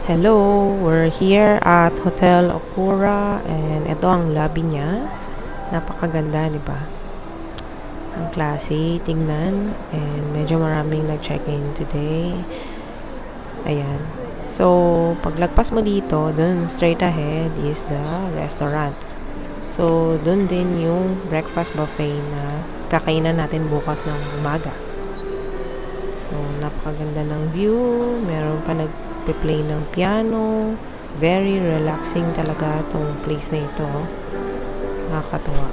Hello, we're here at Hotel Okura and ito ang lobby niya. Napakaganda, di ba? Ang klase, tingnan. And medyo maraming nag-check-in today. Ayan. So, paglagpas mo dito, dun straight ahead is the restaurant. So, dun din yung breakfast buffet na kakainan natin bukas ng umaga. So, napakaganda ng view. Meron pa nagpe-play ng piano. Very relaxing talaga itong place na ito. Nakakatuwa.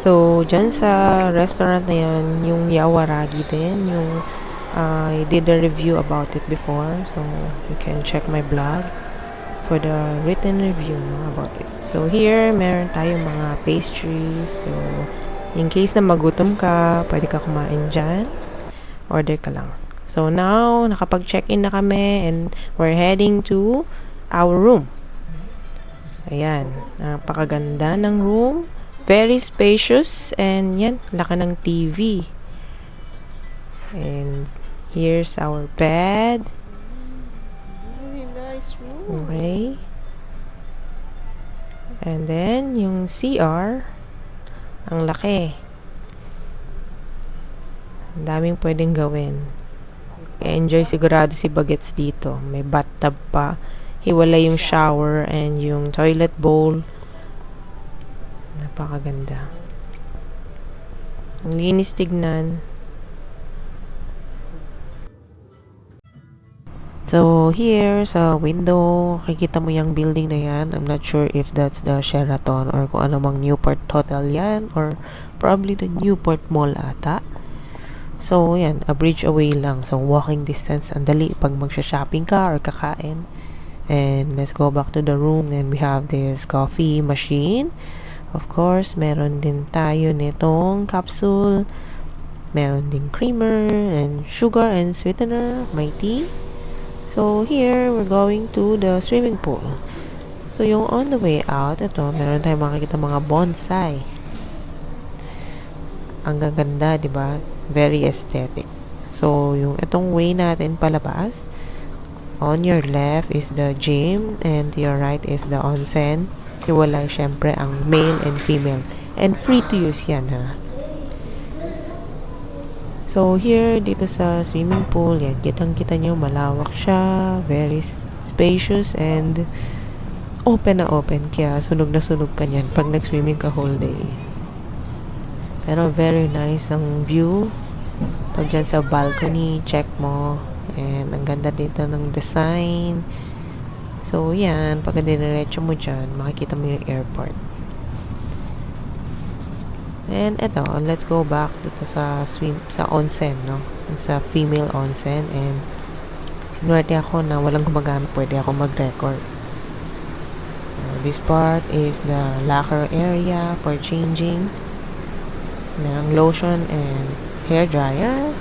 So, dyan sa restaurant na yan, yung Yawaragi din, yung I did a review about it before. So, you can check my blog for the written review about it. So, here, meron tayong mga pastries. So, in case na magutom ka, pwede ka kumain dyan. Order ka lang. So, now, nakapag-check-in na kami and we're heading to our room. Ayan. Napakaganda ng room. Very spacious. And yan, laki ng TV. And here's our bed. Very nice room. Okay. And then, yung CR, ang laki. Ang daming pwedeng gawin. Enjoy sigurado si Bagets dito. May bathtub pa. Hiwalay yung shower and yung toilet bowl. Napakaganda. Ang linis tignan. So, here sa window, makikita mo yung building na yan. I'm not sure if that's the Sheraton or kung ano mang Newport Hotel yan or probably the Newport Mall ata. So, yan, a bridge away lang. So, walking distance, ang dali pag magsha-shopping ka or kakain. And let's go back to the room and we have this coffee machine. Of course, meron din tayo nitong capsule. Meron din creamer and sugar and sweetener, may tea. So, here, we're going to the swimming pool. So, yung on the way out, ito, meron tayong makikita mga bonsai. Ang gaganda, di ba? Very aesthetic. So, yung itong way natin palabas, on your left is the gym and to your right is the onsen. Hiwalay syempre ang male and female. And free to use yan, ha? So, here, dito sa swimming pool, yan, kitang-kita nyo, malawak siya, very spacious and open na open. Kaya, sunog na sunog ka niyan pag nag-swimming ka whole day. Pero very nice ang view. Pag dyan sa balcony, check mo. And ang ganda dito ng design. So, yan. Pag diniretso mo dyan, makikita mo yung airport. And eto, let's go back dito sa onsen, no? Sa female onsen. And sinuwerte ako na walang gumagamit. Pwede ako mag-record. This part is the locker area for changing. Merong lotion and hair dryer.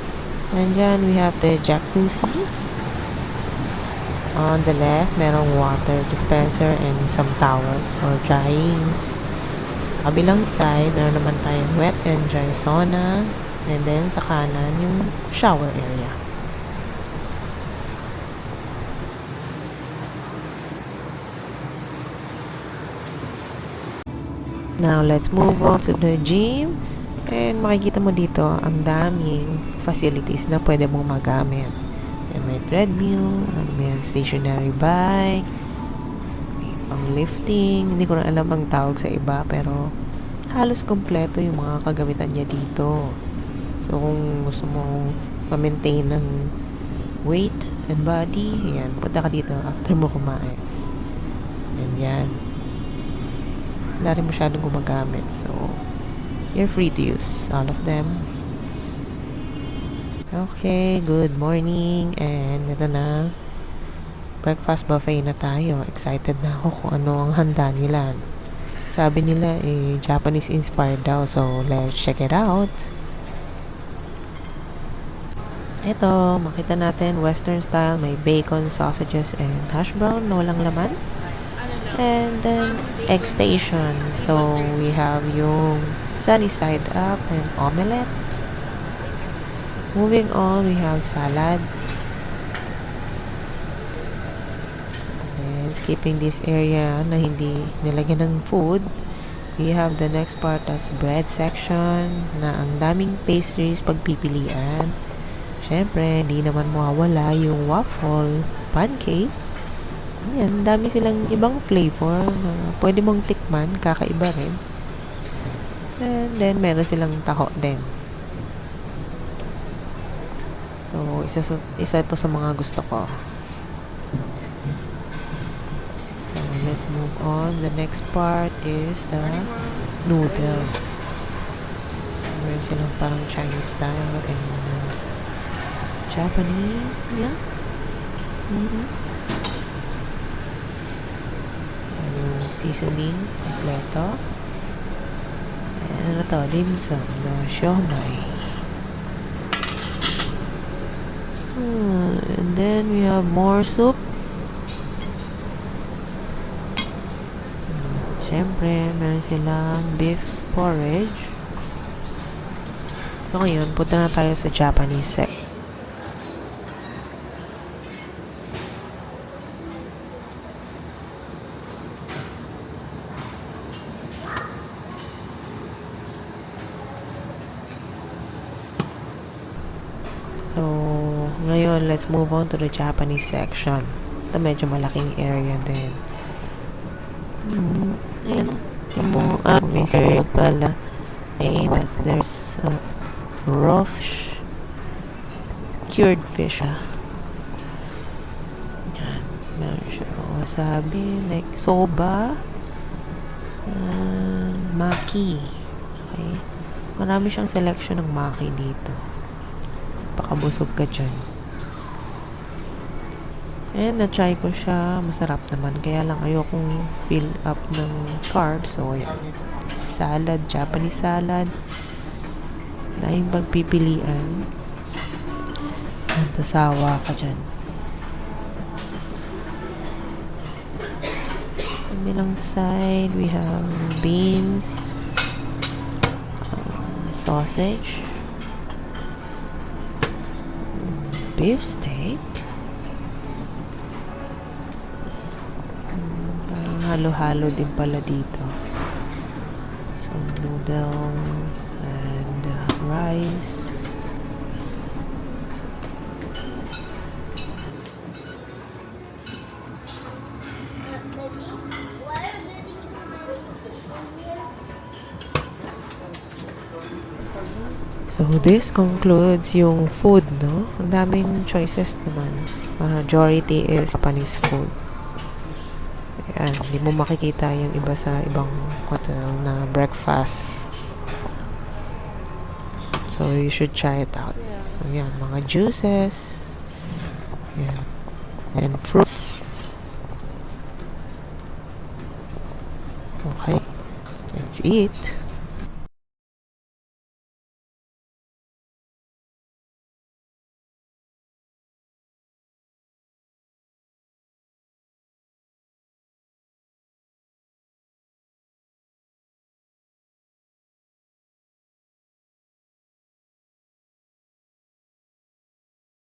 And dyan, we have the jacuzzi. On the left, merong water dispenser and some towels for drying. Sa kabilang side, meron naman tayong wet and dry sauna. And then, sa kanan, yung shower area. Now, let's move on to the gym. And makikita mo dito, ang daming facilities na pwede mong magamit. And may treadmill, may stationary bike, may pang lifting. Hindi ko na alam ang tawag sa iba, pero halos kompleto yung mga kagamitan niya dito. So, kung gusto mong ma-maintain ng weight and body, yan, punta ka dito after mo kumain. And yan. Wala rin masyadong gumagamit. So, you're free to use all of them. Okay, good morning. And ito na. Breakfast buffet na tayo. Excited na ako kung ano ang handa nila. Sabi nila, Japanese inspired daw. So, let's check it out. Ito, makita natin, Western style. May bacon, sausages, and hash brown na walang laman. And then, egg station. So, we have yung sunny side up and omelette. Moving on, we have salads. And skipping this area na hindi nilagyan ng food, we have the next part, that's bread section, na ang daming pastries pagpipilian. Syempre, hindi naman mawawala yung waffle, pancake. Ayan, dami silang ibang flavor na pwede mong tikman, kakaiba rin. And then, meron silang taho din. So, isa ito sa mga gusto ko. So, let's move on. The next part is the noodles. So, meron silang parang Chinese style and Japanese. Yeah. Yung seasoning, kompleto. And ano to? Dim sum na siomai. And then we have more soup. Siyempre, meron silang beef porridge. So ngayon, punta na tayo sa Japanese set. So, ngayon, let's move on to the Japanese section. Ito medyo malaking area din. Ayan. May cereal pala. But there's raw fish. Cured fish, Ayan. Meron siya wasabi, like soba. Maki. Okay. Marami siyang selection ng maki dito. Pakabusog ka dyan. And na-try ko siya. Masarap naman. Kaya lang ayokong fill up ng carbs. So, ayan. Salad. Japanese salad. Dahil pagpipilian. Tasawa ka dyan. Kabilang side, we have beans. Sausage. Beef steak. Parang halo-halo din pala dito. So, noodles and rice. So, this concludes yung food, no? Ang daming choices naman. Majority is Japanese food. Ayan, hindi mo makikita yung iba sa ibang hotel na breakfast. So, you should try it out. So, yan, mga juices. Yan. And fruits. Okay. Let's eat.